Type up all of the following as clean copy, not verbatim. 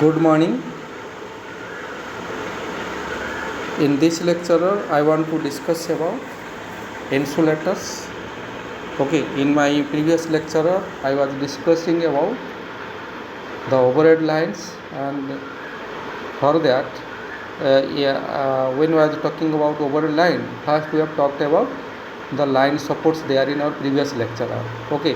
Good morning. In this lecture, I want to discuss about insulators. Okay, in my previous lecture, I was discussing about the overhead lines, and for that, when we are talking about overhead line, first we have talked about the line supports there in our previous lecture. Okay,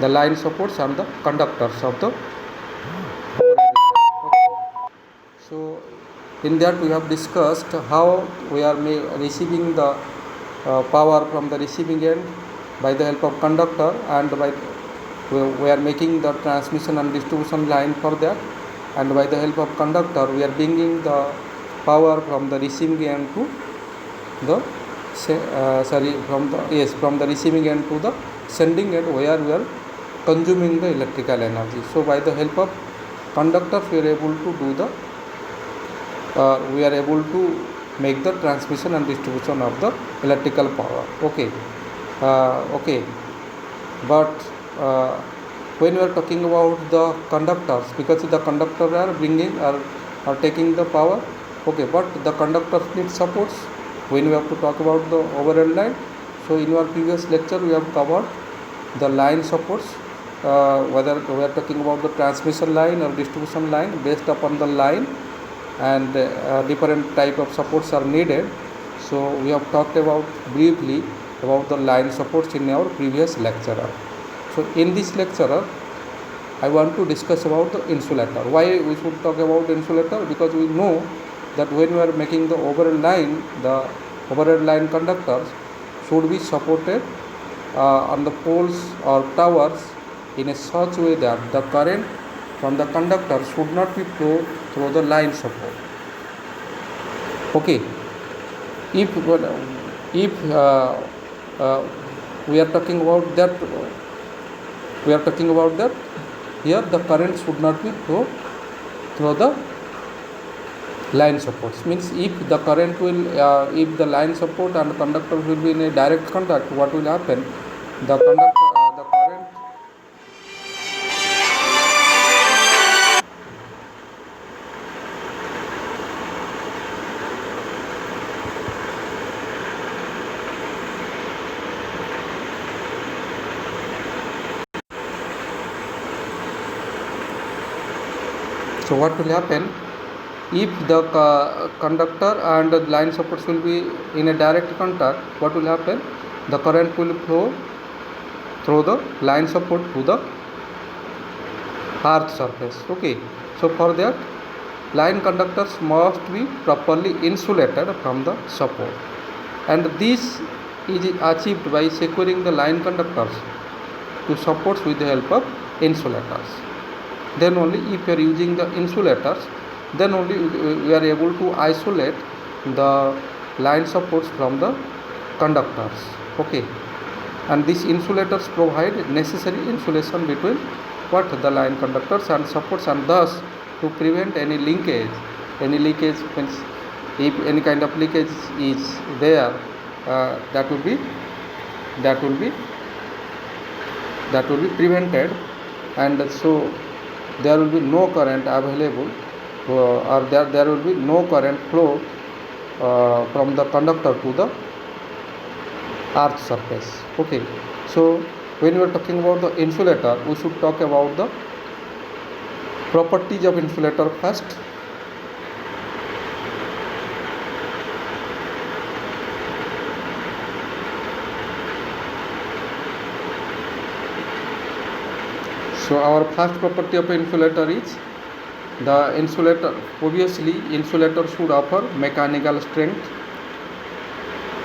the line supports and the conductors of the So, in that we have discussed how we are receiving the power from the receiving end by the help of conductor, and we are making the transmission and distribution line for that, and by the help of conductor we are bringing the power from the receiving end to the from the receiving end to the sending end, where we are consuming the electrical energy. So by the help of conductors we are able to do the make the transmission and distribution of the electrical power. Okay, but when we are talking about the conductors, because the conductors are bringing are taking the power. Okay, but the conductors need supports when we have to talk about the overhead line. So in our previous lecture we have covered the line supports, whether we are talking about the transmission line or distribution line. Based upon the line and different type of supports are needed. So we have talked about briefly about the line supports in our previous lecture. So in this lecture I want to discuss about the insulator. Why we should talk about insulator? Because we know that when we are making the overhead line conductors should be supported on the poles or towers in a such way that the current from the conductor should not be flow through the line support. Okay, if we are talking about that, here the current should not be flow through the line supports. Means if the current will if the line support and conductor will be in a direct contact, what will happen? The current. So what will happen if the conductor and the line supports will be in a direct contact? What will happen? The current will flow through the line support to the earth surface. Okay, so for that line conductors must be properly insulated from the support, and this is achieved by securing the line conductors to supports with the help of insulators. Then only if you are using the insulators, then only we are able to isolate the line supports from the conductors. Okay, and these insulators provide necessary insulation between the line conductors and supports, and thus to prevent any leakage means if any kind of leakage is there, that will be prevented, and so there will be no current available, or there will be no current flow from the conductor to the earth surface. Okay, so when we are talking about the insulator, we should talk about the properties of insulator first. So our first property of insulator is the insulator. Obviously, insulator should offer mechanical strength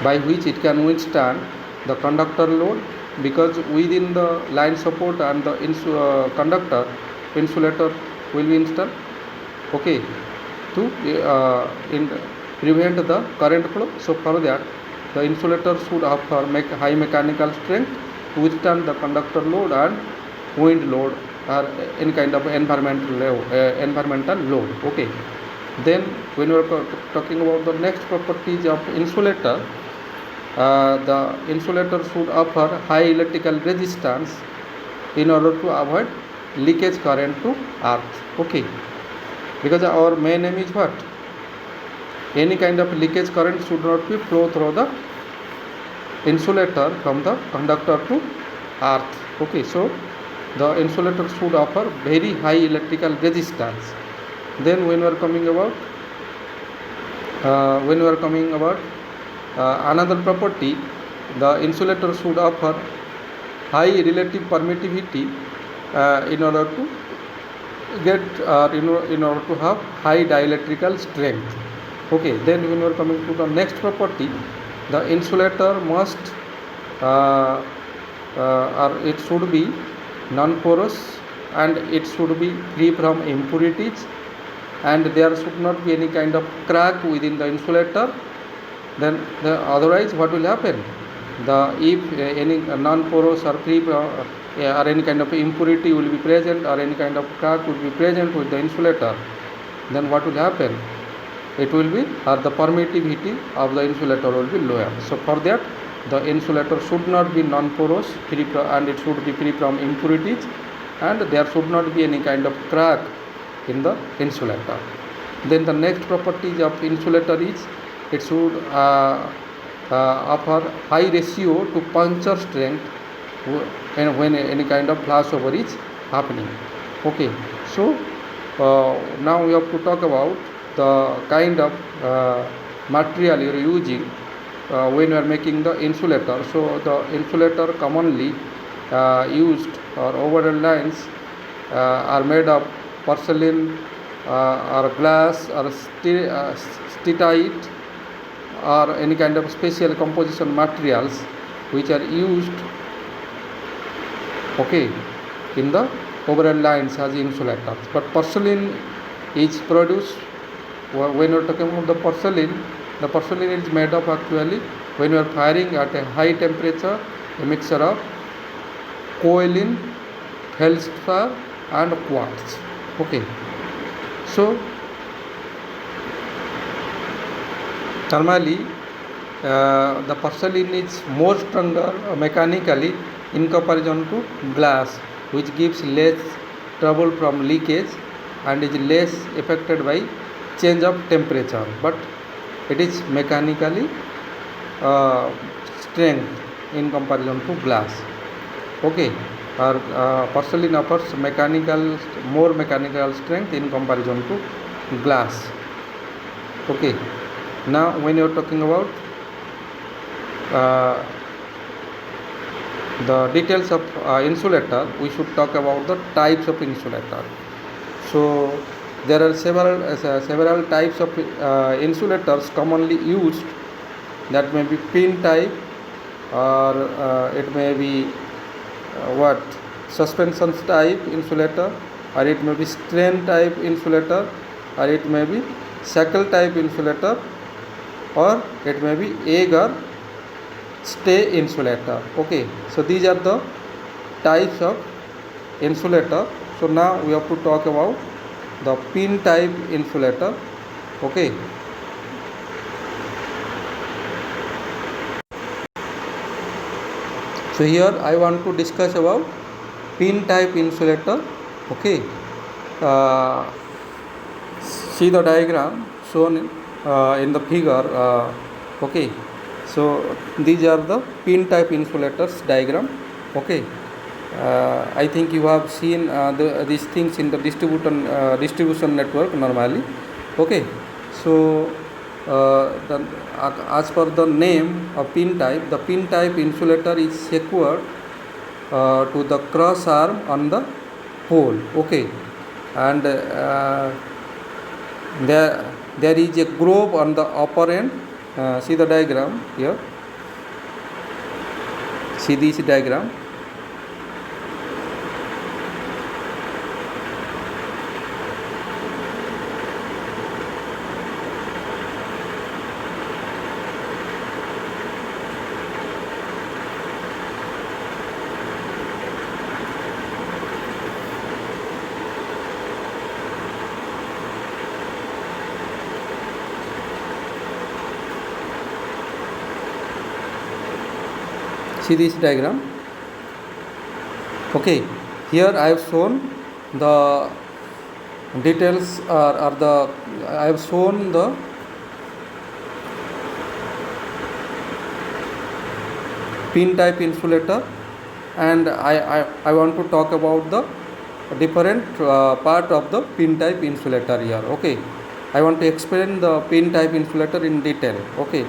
by which it can withstand the conductor load, because within the line support and the conductor, insulator will be installed. Okay, to prevent the current flow. So for that the insulator should offer high mechanical strength to withstand the conductor load and wind load or any kind of environmental load. Okay, then when we are talking about the next properties of insulator, the insulator should offer high electrical resistance in order to avoid leakage current to earth. Okay, because our main aim is what? Any kind of leakage current should not be flow through the insulator from the conductor to earth. Okay, so the insulator should offer very high electrical resistance. Then when we are coming about another property, the insulator should offer high relative permittivity in order to get in order to have high dielectrical strength. Okay, then when we are coming to the next property, the insulator must or it should be non-porous, and it should be free from impurities, and there should not be any kind of crack within the insulator. Then otherwise what will happen? If any non-porous or free or any kind of impurity will be present, or any kind of crack will be present with the insulator, then what will happen? It will be, or the permittivity of the insulator will be lower. So for that, the insulator should not be non-porous, and it should be free from impurities, and there should not be any kind of crack in the insulator. Then the next properties of insulator is it should offer high ratio to puncture strength when any kind of flashover is happening. Okay, so now we have to talk about the kind of material you are using when you are making the insulator. So the insulator commonly used or overhead lines are made of porcelain or glass or steatite or any kind of special composition materials which are used, okay, in the overhead lines as insulators. But porcelain is produced, when you are talking about the porcelain is made of actually, when you are firing at a high temperature, a mixture of kaolin, feldspar and quartz. Okay, so thermally the porcelain is more stronger mechanically in comparison to glass, which gives less trouble from leakage and is less affected by change of temperature, but it is mechanically strength in comparison to glass. Okay, or porcelain offers more mechanical strength in comparison to glass. Okay, now when you are talking about the details of insulator, we should talk about the types of insulator. So there are several types of insulators commonly used. That may be pin type, or it may be suspension type insulator, or it may be strain type insulator, or it may be shackle type insulator, or it may be egg or stay insulator. Okay, so these are the types of insulator. So now we have to talk about the pin type insulator. Okay, so here I want to discuss about pin type insulator. Okay, see the diagram shown in the figure. Okay, so these are the pin type insulators diagram. Okay, I think you have seen these things in the distribution network normally. Okay, so as per the name of pin type, the pin type insulator is secured to the cross arm on the pole. Okay, and there is a groove on the upper end. See the diagram here. See this diagram. See this diagram. Okay, here I have shown the details are the I have shown the pin type insulator, and I want to talk about the different part of the pin type insulator here. Okay, I want to explain the pin type insulator in detail. Okay,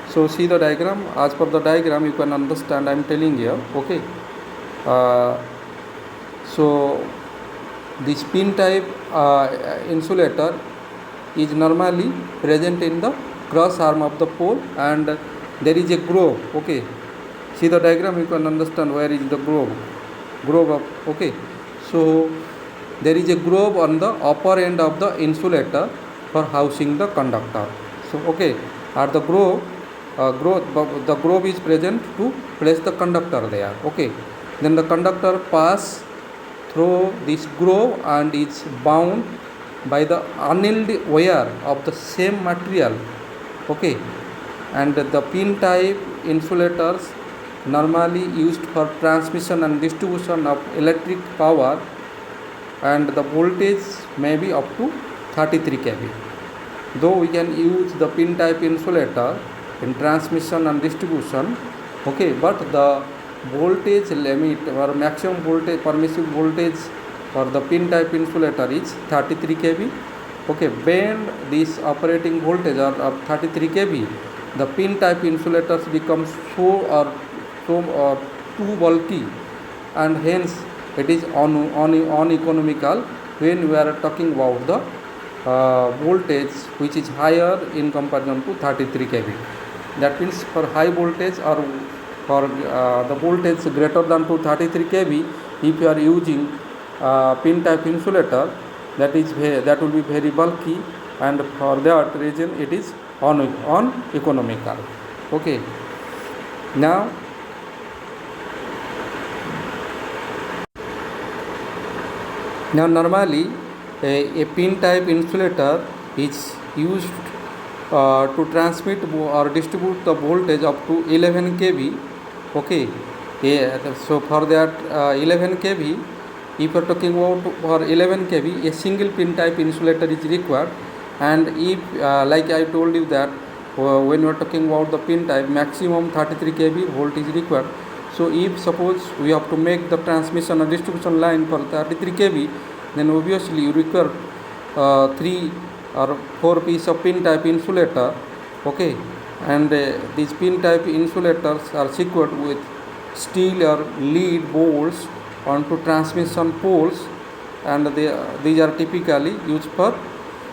so see the diagram. As per the diagram you can understand I am telling here. Okay, so this pin type insulator is normally present in the cross arm of the pole, and there is a groove. Okay, see the diagram you can understand where is the groove of. Okay, so there is a groove on the upper end of the insulator for housing the conductor. So okay, at the the groove is present to place the conductor there. Okay, then the conductor pass through this groove and is bound by the annealed wire of the same material. Okay, and the pin type insulators normally used for transmission and distribution of electric power, and the voltage may be up to 33 kV. Though we can use the pin type insulator in transmission and distribution, okay, but the voltage limit or maximum voltage permissive voltage for the pin type insulator is 33 kV. Okay, beyond this operating voltage of 33 kV, the pin type insulators become so too bulky, and hence it is uneconomical when we are talking about the voltage which is higher in comparison to 33 kV. That means for high voltage or for the voltage greater than to 33 kV, if you are using pin type insulator, that will be very bulky, and for that reason it is uneconomical. Okay, now normally a pin type insulator is used to transmit or distribute the voltage up to 11 kV. Okay, so for that 11 kV, if you are talking about for 11 kV, a single pin type insulator is required. And if like I told you that when you are talking about the pin type, maximum 33 kV volt is required. So if suppose we have to make the transmission and distribution line for 33 kV, then obviously you require 3 or 4 pieces of pin type insulator. Okay, and these pin type insulators are secured with steel or lead bolts onto transmission poles, and these are typically used for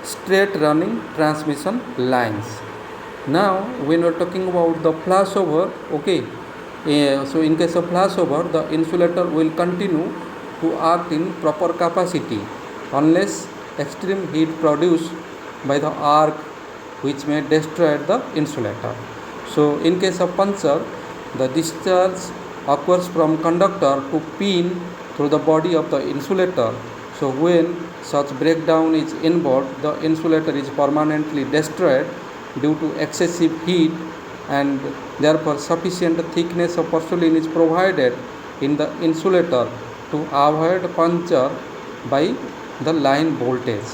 straight running transmission lines. Now when we are talking about the flashover, okay, so in case of flashover, the insulator will continue to act in proper capacity unless extreme heat produced by the arc which may destroy the insulator. So in case of puncture, the discharge occurs from conductor to pin through the body of the insulator. So when such breakdown is involved, the insulator is permanently destroyed due to excessive heat, and therefore sufficient thickness of porcelain is provided in the insulator to avoid puncture by the line voltage.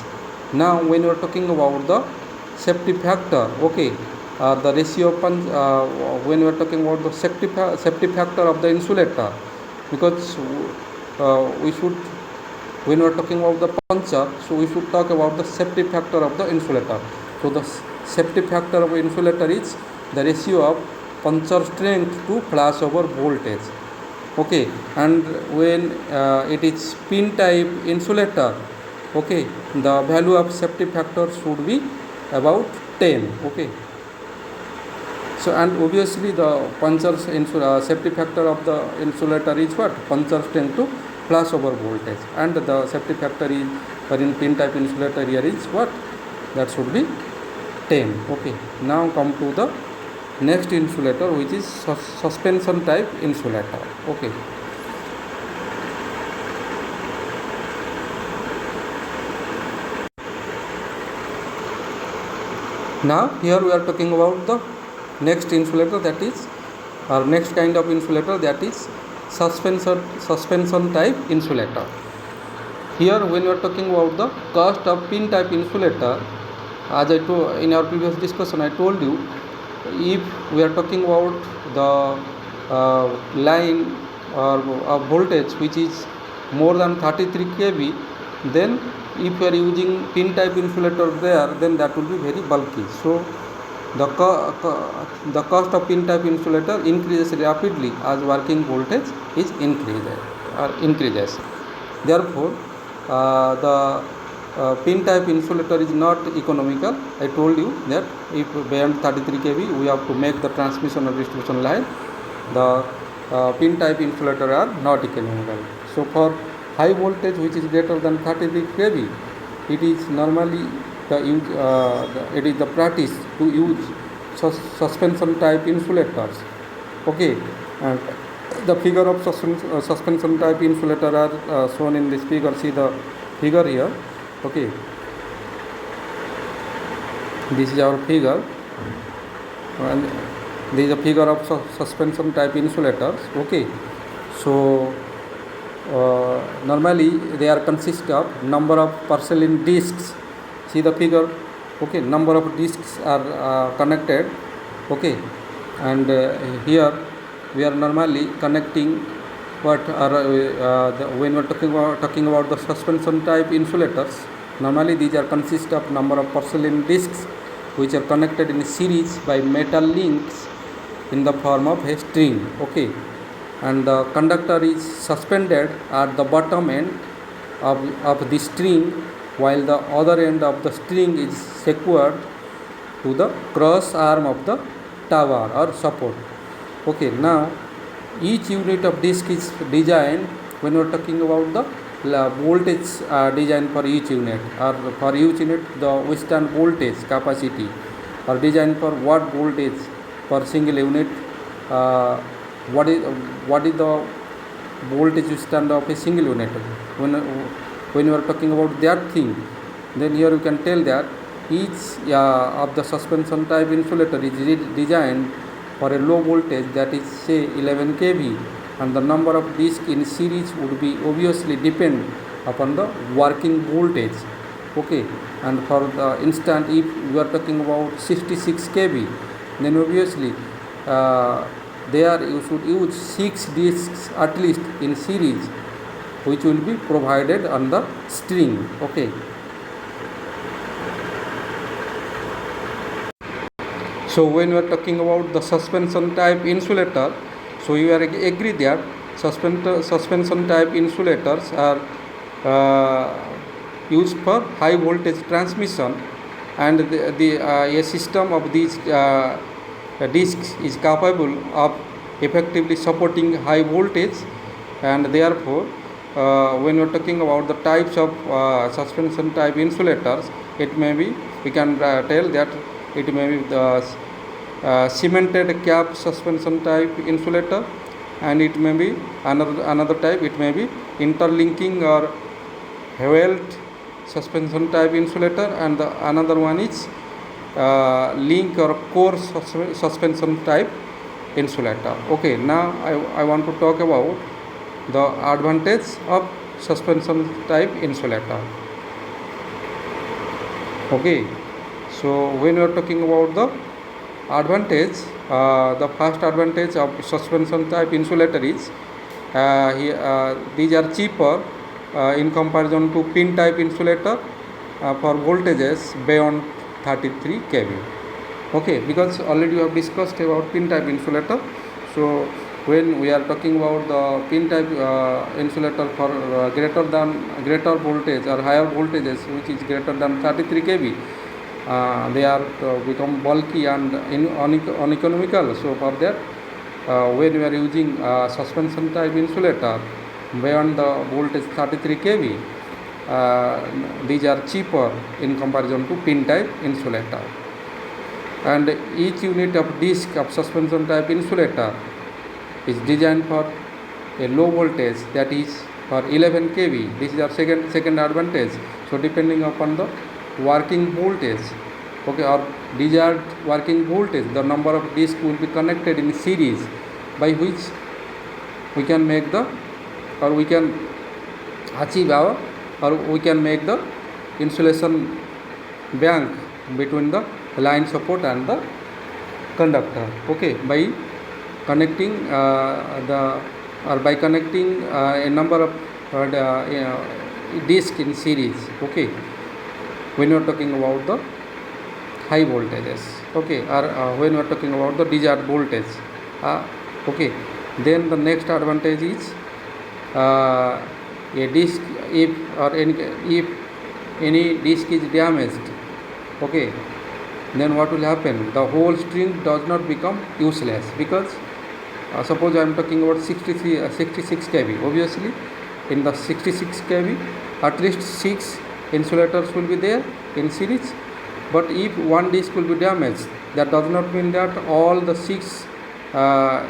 Now when we are talking about the safety factor, okay, the ratio of when we are talking about the safety factor of the insulator, because we should, when we are talking about the puncture, so we should talk about the safety factor of the insulator. So the safety factor of insulator is the ratio of puncture strength to flashover voltage. Okay, and when it is pin type insulator, okay, the value of safety factor should be about 10. Okay, so and obviously the puncture safety factor of the insulator is what? Puncture strength to flashover voltage, and the safety factor is for in pin type insulator here is what? That should be 10. Okay, now come to the next insulator, which is suspension type insulator. Okay, now here we are talking about the next insulator, that is our next kind of insulator, that is suspension type insulator. Here, when we are talking about the cost of pin type insulator, as I told in our previous discussion, I told you, if we are talking about the line or voltage which is more than 33 kV, then if you are using pin type insulator there, then that will be very bulky. So the cost of pin type insulator increases rapidly as working voltage is increases. Therefore, the pin type insulator is not economical. I told you that if beyond 33 kV we have to make the transmission or distribution line, the pin type insulator are not economical. So for high voltage which is greater than 33 kV, it is normally it is the practice to use suspension type insulators. Okay, and the figure of suspension type insulator are shown in this figure. See the figure here. Okay, this is our figure, and this is a figure of suspension type insulators. Okay, so normally they are consist of number of porcelain discs. See the figure. Okay, number of discs are connected. Okay, and here we are normally connecting what are when we are talking about the suspension type insulators. Normally these are consist of number of porcelain discs which are connected in series by metal links in the form of a string. Okay, and the conductor is suspended at the bottom end of the string, while the other end of the string is secured to the cross arm of the tower or support. Okay, now each unit of disc is designed when we are talking about the voltage design for each unit, or for each unit the withstand voltage capacity, or design for what voltage per single unit, what is the voltage withstand of a single unit. When you are talking about that thing, then here you can tell that each of the suspension type insulator is designed for a low voltage, that is say 11 kV, and the number of discs in series would be obviously depend upon the working voltage. Okay, and for the instant, if we are talking about 66 kV, then obviously there you should use 6 discs at least in series, which will be provided on the string. Okay, so when we are talking about the suspension type insulator, so you are agree that suspension type insulators are used for high voltage transmission, and a system of these discs is capable of effectively supporting high voltage, and therefore when we are talking about the types of suspension type insulators, it may be, we can tell that it may be the cemented cap suspension type insulator, and it may be another type, it may be interlinking or Hewlett suspension type insulator, and the another one is link or core suspension type insulator. Okay, now I want to talk about the advantage of suspension type insulator. Okay, so when we are talking about the advantage, the first advantage of suspension type insulator is these are cheaper in comparison to pin type insulator for voltages beyond 33 kV. Okay, because already we have discussed about pin type insulator. So when we are talking about the pin type insulator for greater voltage or higher voltages which is greater than 33 kV, they are become bulky and uneconomical. So for that, when we are using suspension type insulator beyond the voltage 33 kV, these are cheaper in comparison to pin type insulator. And each unit of disc of suspension type insulator is designed for a low voltage, that is for 11 kV. This is our second advantage. So depending upon the working voltage, okay, or desired working voltage, the number of discs will be connected in series, by which we can make the, or we can achieve our or we can make the insulation bank between the line support and the conductor, okay, by connecting by connecting a number of disc in series, okay, when you are talking about the high voltages, okay, or when you are talking about the desired voltage, okay. Then the next advantage is a disc, if any disc is damaged, okay, then what will happen? The whole string does not become useless, because suppose I am talking about 66 kV. Obviously, in the 66 kV, at least 6 insulators will be there in series. But if one disc will be damaged, that does not mean that all the 6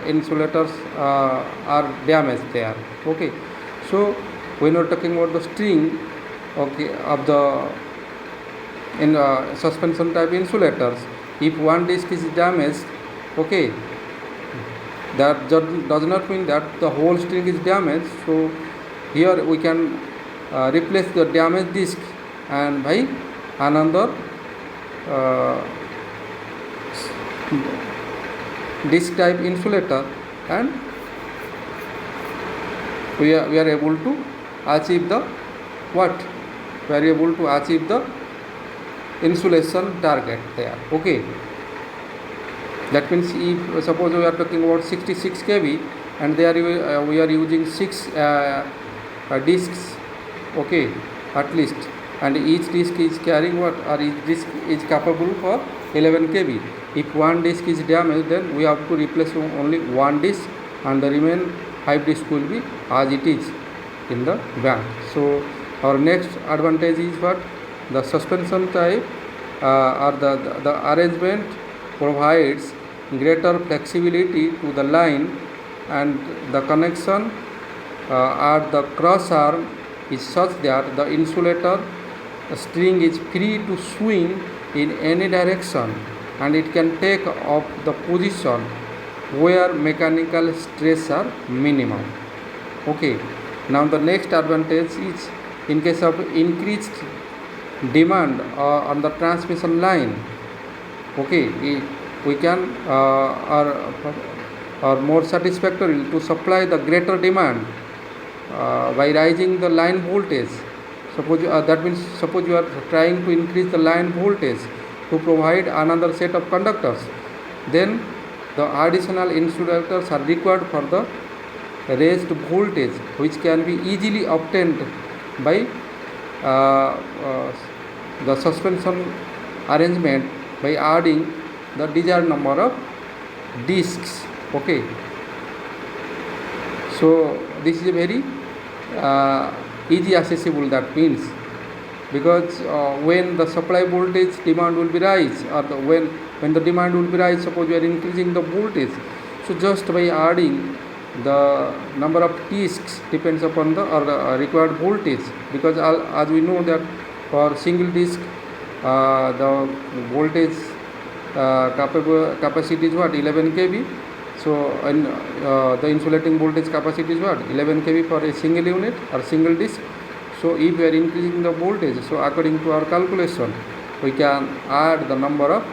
insulators are damaged there. Okay, so when we are talking about the string, okay, of the suspension type insulators, if one disc is damaged, okay, that does not mean that the whole string is damaged. So here we can replace the damaged disc and by another disc type insulator, and we are able to achieve the what? We are able to achieve the insulation target there, okay. That means if suppose we are talking about 66 kV and there we are using 6 discs, okay, at least, and each disc is carrying what, or each disc is capable for 11 kV. If one disc is damaged, then we have to replace only one disc and the remaining 5 discs will be as it is in the bank. So our next advantage is what? The suspension type or the arrangement provides greater flexibility to the line, and the connection at the cross arm is such that the insulator string is free to swing in any direction, and it can take up the position where mechanical stress are minimum, okay. Now the next advantage is in case of increased demand on the transmission line, okay, we can or more satisfactory to supply the greater demand by raising the line voltage. Suppose that means suppose you are trying to increase the line voltage to provide another set of conductors, then the additional insulators are required for the raised voltage, which can be easily obtained by the suspension arrangement by adding the desired number of discs, okay. So this is a very easy accessible, that means, because when the supply voltage demand will be rise, or when the demand will be rise, suppose we are increasing the voltage, so just by adding the number of discs depends upon the required voltage, because as we know that for single disc the voltage capacity is what, 11 kV. So and the insulating voltage capacity is what, 11 kV for a single unit or single disc. So if we are increasing the voltage, so according to our calculation we can add the number of